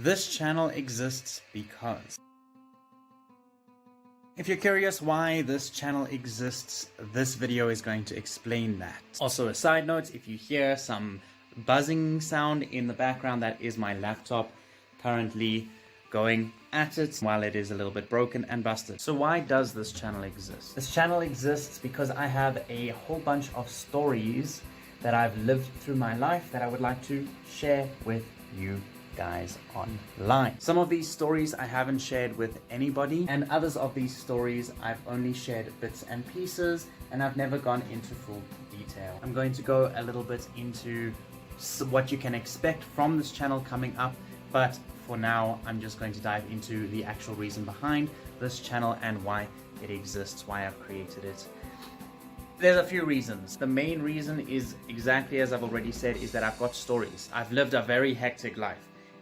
This channel exists because... If you're curious why this channel exists, this video is going to explain that. Also, a side note, if you hear some buzzing sound in the background, that is my laptop currently going at it while it is a little bit broken and busted. So why does this channel exist? This channel exists because I have a whole bunch of stories that I've lived through my life that I would like to share with you guys online. Some of these stories I haven't shared with anybody, and others of these stories I've only shared bits and pieces, and I've never gone into full detail. I'm going to go a little bit into what you can expect from this channel coming up, but for now I'm just going to dive into the actual reason behind this channel and why it exists, why I've created it. There's a few reasons. The main reason is exactly as I've already said, is that I've got stories. I've lived a very hectic life,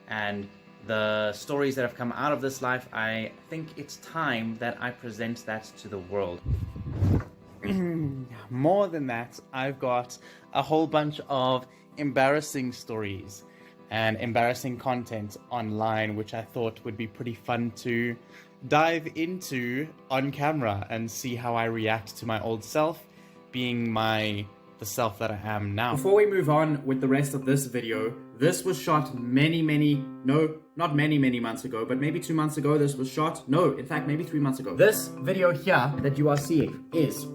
and the stories that have come out of this life, I think it's time that I present that to the world. More than that, I've got a whole bunch of embarrassing stories and embarrassing content online, which I thought would be pretty fun to dive into on camera and see how I react to my old self, being the self that I am now. Before we move on with the rest of this video, this was shot many months ago, but maybe 2 months ago this was shot. No, in fact, maybe 3 months ago. This video here that you are seeing is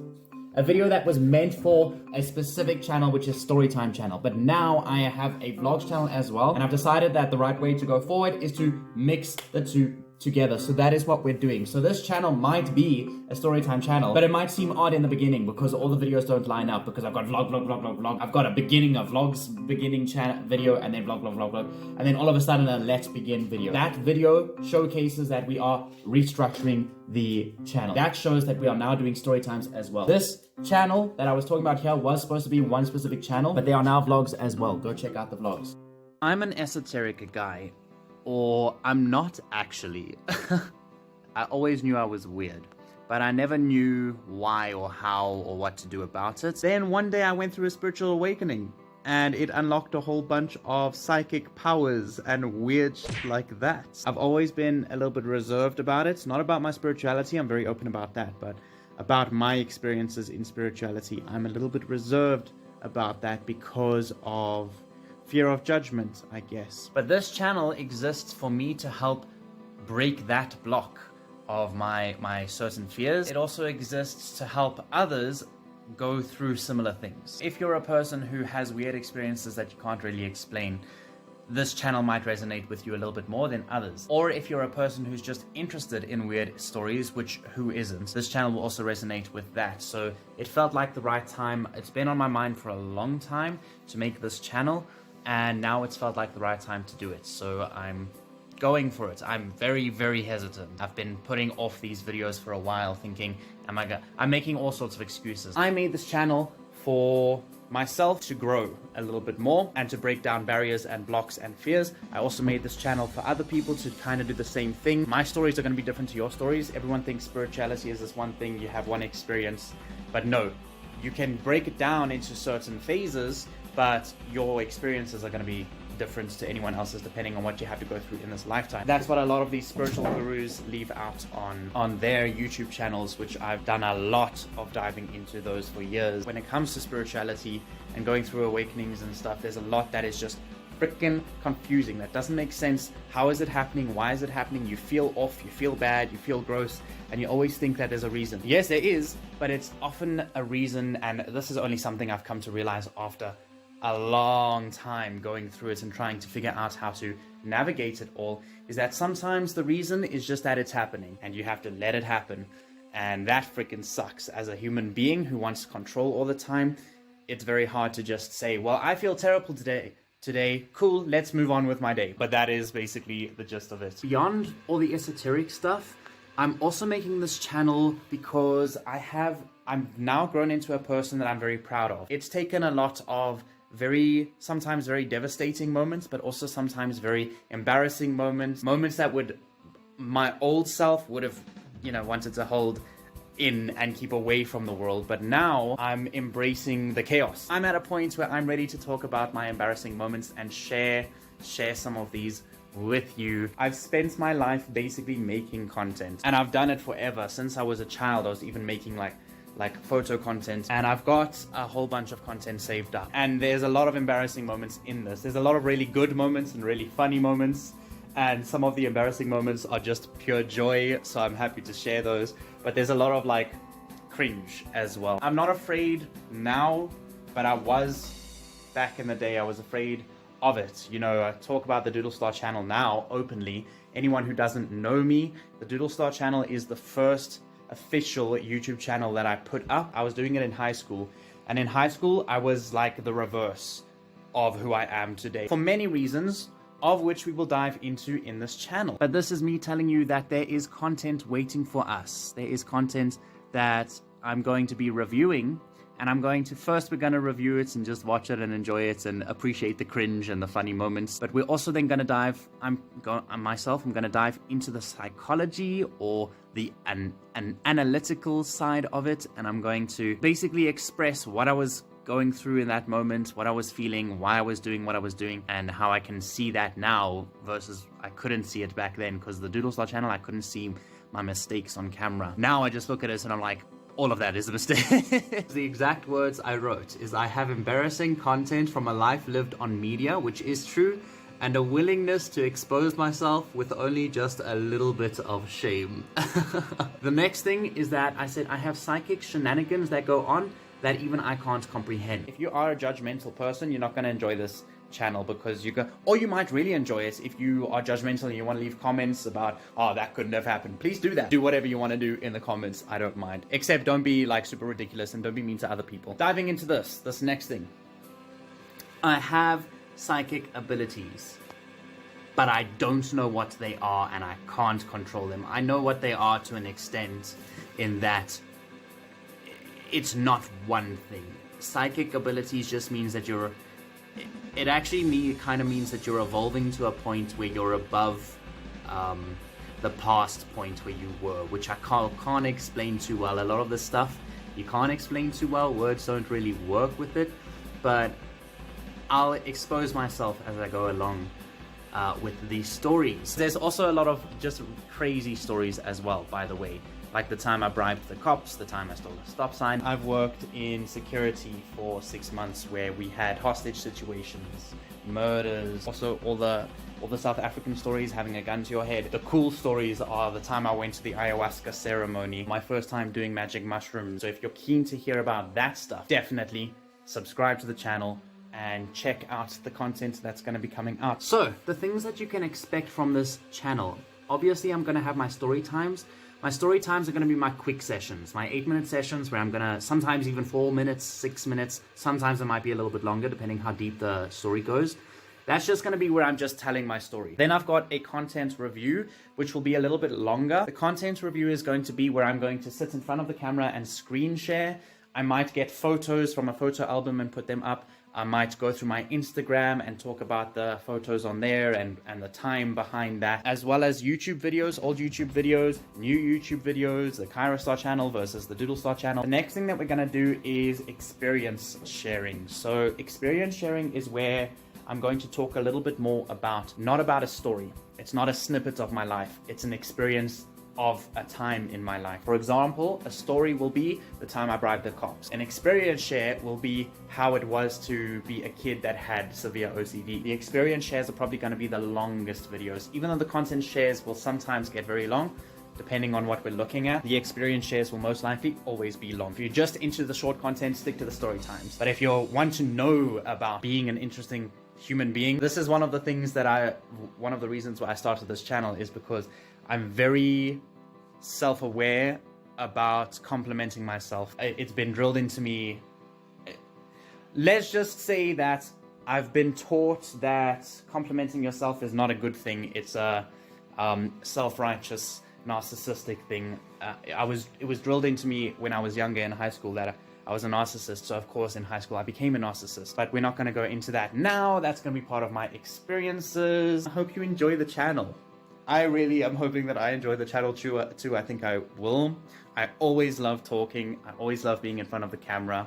a video that was meant for a specific channel, which is Storytime channel. But now I have a vlogs channel as well, and I've decided that the right way to go forward is to mix the two together. So that is what we're doing. So this channel might be a Storytime channel, but it might seem odd in the beginning because all the videos don't line up, because I've got vlog. I've got a beginning of vlogs, beginning channel video, and then vlog, and then all of a sudden a let's begin video. That video showcases that we are restructuring the channel. That shows that we are now doing story times as well. This channel that I was talking about here was supposed to be one specific channel, but they are now vlogs as well. Go check out the vlogs. I'm an esoteric guy. Or I'm not actually. I always knew I was weird, but I never knew why or how or what to do about it. Then one day I went through a spiritual awakening, and it unlocked a whole bunch of psychic powers and weird shit like that. I've always been a little bit reserved about it. Not about my spirituality, I'm very open about that, but about my experiences in spirituality, I'm a little bit reserved about that because of fear of judgment, I guess. But this channel exists for me to help break that block of my certain fears. It also exists to help others go through similar things. If you're a person who has weird experiences that you can't really explain, this channel might resonate with you a little bit more than others. Or if you're a person who's just interested in weird stories, which who isn't, this channel will also resonate with that. So it felt like the right time. It's been on my mind for a long time to make this channel, and now it's felt like the right time to do it. So I'm going for it. I'm very, very hesitant. I've been putting off these videos for a while, thinking, I'm making all sorts of excuses. I made this channel for myself to grow a little bit more and to break down barriers and blocks and fears. I also made this channel for other people to kind of do the same thing. My stories are going to be different to your stories. Everyone thinks spirituality is this one thing, you have one experience, but no, you can break it down into certain phases, but your experiences are going to be different to anyone else's depending on what you have to go through in this lifetime. That's what a lot of these spiritual gurus leave out on their YouTube channels, which I've done a lot of diving into those for years. When it comes to spirituality and going through awakenings and stuff, there's a lot that is just freaking confusing. That doesn't make sense. How is it happening? Why is it happening? You feel off, you feel bad, you feel gross, and you always think that there's a reason. Yes, there is, but it's often a reason, and this is only something I've come to realize after a long time going through it and trying to figure out how to navigate it all, is that sometimes the reason is just that it's happening and you have to let it happen, and that freaking sucks. As a human being who wants control all the time, it's very hard to just say, well, I feel terrible today, cool, let's move on with my day. But that is basically the gist of it. Beyond all the esoteric stuff, I'm also making this channel because I'm now grown into a person that I'm very proud of. It's taken a lot of sometimes very devastating moments, but also sometimes very embarrassing moments that my old self would have, wanted to hold in and keep away from the world. But now I'm embracing the chaos. I'm at a point where I'm ready to talk about my embarrassing moments and share some of these with you. I've spent my life basically making content, and I've done it forever. Since I was a child, I was even making like photo content, and I've got a whole bunch of content saved up. And there's a lot of embarrassing moments in this. There's a lot of really good moments and really funny moments, and some of the embarrassing moments are just pure joy, so I'm happy to share those. But there's a lot of like cringe as well. I'm not afraid now, but I was back in the day. I was afraid of it. You know, I talk about the Doodlestar channel now openly. Anyone who doesn't know me, the Doodlestar channel is the first official YouTube channel that I put up. I was doing it in high school, and in high school I was like the reverse of who I am today, for many reasons, of which we will dive into in this channel. But this is me telling you that there is content waiting for us. There is content that I'm going to be reviewing, and we're going to review it and just watch it and enjoy it and appreciate the cringe and the funny moments. But we're also then going to dive, I'm going to dive into the psychology or the an analytical side of it. And I'm going to basically express what I was going through in that moment, what I was feeling, why I was doing what I was doing, and how I can see that now versus I couldn't see it back then, because the Doodlestar channel, I couldn't see my mistakes on camera. Now I just look at it and I'm like, all of that is a mistake. The exact words I wrote is, I have embarrassing content from a life lived on media, which is true, and a willingness to expose myself with only just a little bit of shame. The next thing is that I said I have psychic shenanigans that go on that even I can't comprehend. If you are a judgmental person, you're not going to enjoy this channel, because or you might really enjoy it if you are judgmental and you want to leave comments about, oh, that couldn't have happened. Please do that. Do whatever you want to do in the comments. I don't mind. Except don't be like super ridiculous and don't be mean to other people. Diving into this next thing. I have psychic abilities, but I don't know what they are and I can't control them. I know what they are to an extent, in that it's not one thing. Psychic abilities just means that it actually kind of means that you're evolving to a point where you're above the past point where you were, which I can't explain too well. A lot of this stuff you can't explain too well. Words don't really work with it, but I'll expose myself as I go along with these stories. There's also a lot of just crazy stories as well, by the way. Like the time I bribed the cops, the time I stole a stop sign. I've worked in security for 6 months where we had hostage situations, murders, also all the South African stories, having a gun to your head. The cool stories are the time I went to the ayahuasca ceremony, my first time doing magic mushrooms. So if you're keen to hear about that stuff, definitely subscribe to the channel and check out the content that's going to be coming out. So the things that you can expect from this channel. Obviously, I'm going to have my story times. My story times are going to be my quick sessions, my 8-minute sessions where I'm going to sometimes even 4 minutes, 6 minutes. Sometimes it might be a little bit longer depending how deep the story goes. That's just going to be where I'm just telling my story. Then I've got a content review, which will be a little bit longer. The content review is going to be where I'm going to sit in front of the camera and screen share. I might get photos from a photo album and put them up. I might go through my Instagram and talk about the photos on there and the time behind that, as well as YouTube videos, old YouTube videos, new YouTube videos, the Kyrostar channel versus the Doodlestar channel. The next thing that we're going to do is experience sharing. So experience sharing is where I'm going to talk a little bit more about, not about a story. It's not a snippet of my life. It's an experience of a time in my life. For example, a story will be the time I bribed the cops. An experience share will be how it was to be a kid that had severe OCD. The experience shares are probably going to be the longest videos. Even though the content shares will sometimes get very long, depending on what we're looking at, the experience shares will most likely always be long. If you're just into the short content, stick to the story times. But if you want to know about being an interesting human being, this is one of the things that one of the reasons why I started this channel is because I'm very self-aware about complimenting myself. It's been drilled into me. Let's just say that I've been taught that complimenting yourself is not a good thing. It's a self-righteous, narcissistic thing. It was drilled into me when I was younger in high school that I was a narcissist. So of course in high school I became a narcissist. But we're not going to go into that now. That's going to be part of my experiences. I hope you enjoy the channel. I really am hoping that I enjoy the channel too. I think I will. I always love talking. I always love being in front of the camera.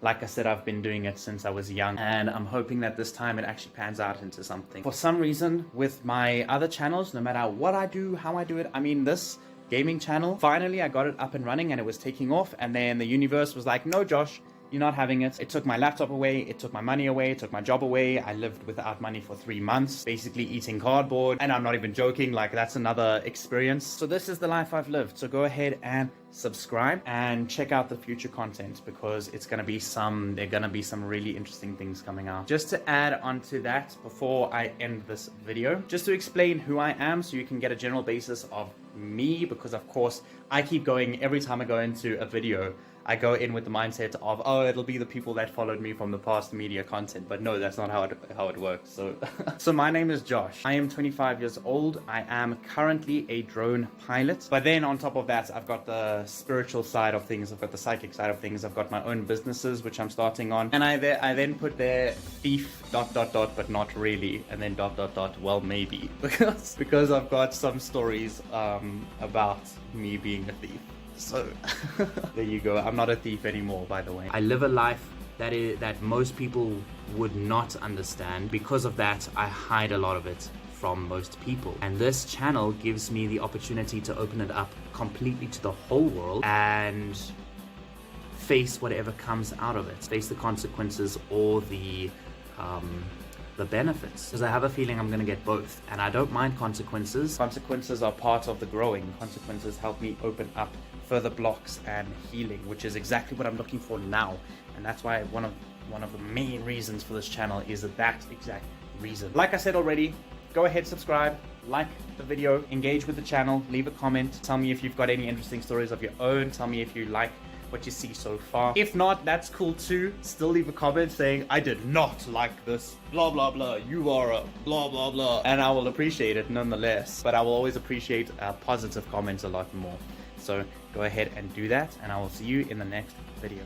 Like I said, I've been doing it since I was young, and I'm hoping that this time it actually pans out into something. For some reason, with my other channels, no matter what I do, how I do it, I mean, this gaming channel, finally I got it up and running and it was taking off, and then the universe was like, no, Josh, you're not having it. It took my laptop away, it took my money away, it took my job away. I lived without money for 3 months, basically eating cardboard, and I'm not even joking, like that's another experience. So this is the life I've lived. So go ahead and subscribe and check out the future content, because there are gonna be some really interesting things coming out. Just to add on to that, before I end this video, just to explain who I am so you can get a general basis of me, because of course I keep going, every time I go into a video I go in with the mindset of, oh, it'll be the people that followed me from the past media content, but no, that's not how it works. So so my name is Josh. I am 25 years old. I am currently a drone pilot, but then on top of that, I've got the spiritual side of things, I've got the psychic side of things, I've got my own businesses which I'm starting on, and I then put there thief ... but not really, and then ... well, maybe, because I've got some stories about me being a thief. So there you go. I'm not a thief anymore, by the way. I live a life that most people would not understand. Because of that, I hide a lot of it from most people. And this channel gives me the opportunity to open it up completely to the whole world and face whatever comes out of it. Face the consequences or the benefits, because I have a feeling I'm going to get both, and I don't mind consequences. Consequences are part of the growing. Consequences help me open up further blocks and healing, which is exactly what I'm looking for now, and that's why one of the main reasons for this channel is that exact reason. Like I said already, go ahead, subscribe, like the video, engage with the channel, leave a comment, tell me if you've got any interesting stories of your own, tell me if you like what you see so far. If not, that's cool too. Still leave a comment saying, I did not like this, blah blah blah, you are a blah blah blah, and I will appreciate it nonetheless. But I will always appreciate positive comments a lot more. So go ahead and do that, and I will see you in the next video.